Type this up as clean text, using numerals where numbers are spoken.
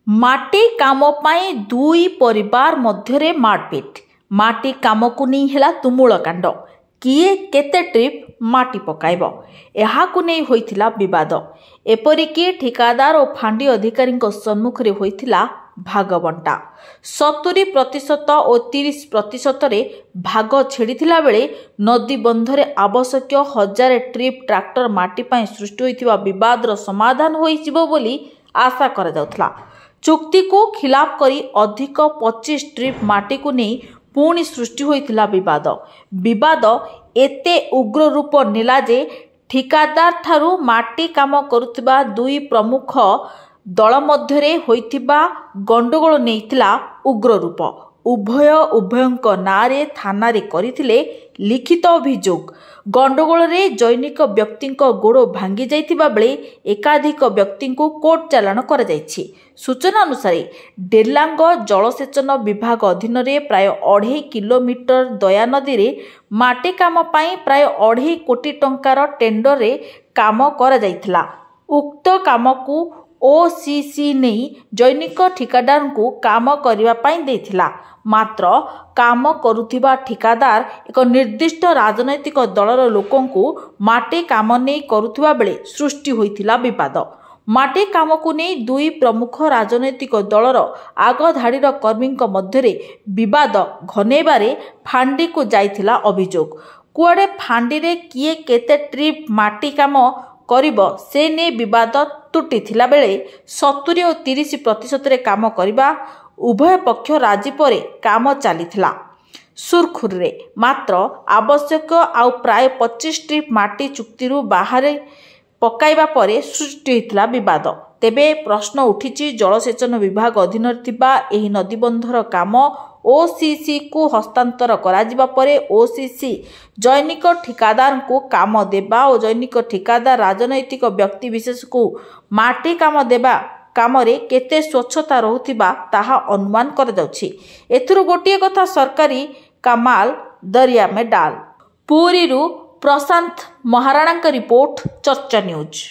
माटी काम पाई दुई परिवार मध्यरे मारपिट। माटी काम को नहीं हेला तुमुल कांड। किए केते ट्रिप माटी पकाइब एहाकु नहीं होइथिला विवाद। एपरिकी ठिकादार और फांडी अधिकारी सम्मुख रे होइथिला भागबंटा। 70% और 30% रे भाग छेड़िथिला बेले नदी बंधरे आवश्यक 1000 ट्रिप ट्रैक्टर माटी पाई सृष्टि होइथिबा विवादर समाधान होइजिबो बोली आशा करा जाउथला। चुक्ति को खिलाफ करी अधिक 25 ट्रिप माटी को नहीं पुणी सृष्टि होइथिला विवाद एते उग्र रूप नेला जे ठिकादार ठारू माटी काम करुथिबा दुई प्रमुख दल मध्यरे होइथिबा गंडगोल नेइथिला उग्र रूप। उभयंक नारे थाना रे करिथिले लिखित अभियोग। गंडगोल रे जैनिक व्यक्ति गोड़ भांगी जाइथिबा बेले एकाधिक व्यक्ति को कोर्ट चालाण करा जाइछि। सूचना अनुसार डेलांग जलसेचन विभाग अधीन रे प्राय 2.5 किलोमीटर दया नदी रे माटी काम पाई प्राय 2.5 कोटी टंकार टेंडर रे काम करा जाइथिला। उक्त काम को ओसीसी नहीं जैनिक ठिकादार को काम करिवा पाई देथिला। मात्र काम करुथिबा ठिकादार एक निर्दिष्ट राजनैतिक दलर लोकों को माटी काम नहीं करुथिबा बेले सृष्टि होइथिला विवाद। माटी काम को नहीं दुई प्रमुख राजनैतिक दलर आग धाड़ीर कर्मी मध्यरे विवाद घनेबारे फांडी को जाइथिला अभियोग। कुआडे फांडी रे किए केते ट्रिप माटी काम करिब से ने विवाद तुटिथिला बेले 70 और 30% रे काम करिबा उभय पक्ष राजी परे काम चलीथिला। सुरखुर रे मात्र आवश्यक आउ प्राय 25 ट्रिप माटी चुक्ति बाहर पकाइबा परे सृष्टि होइथिला विवाद। तेबे प्रश्न उठिछि जलसेचन विभाग अधीन थिबा एही नदीबंधर काम ओसीसी को हस्तांतर कराजिबा परे ओसीसी जैनिक ठिकादार को काम देबा और जैनिक ठिकादार राजनैतिक व्यक्ति विशेष को माटी काम देबा कामरे केते स्वच्छता रहुथिबा ताहा अनुमान कर जाउछि। एथुरु गोटिए कथा सरकारी कमाल दरिया में डाल। पुरीरु प्रशांत महाराणा का रिपोर्ट चर्चा न्यूज।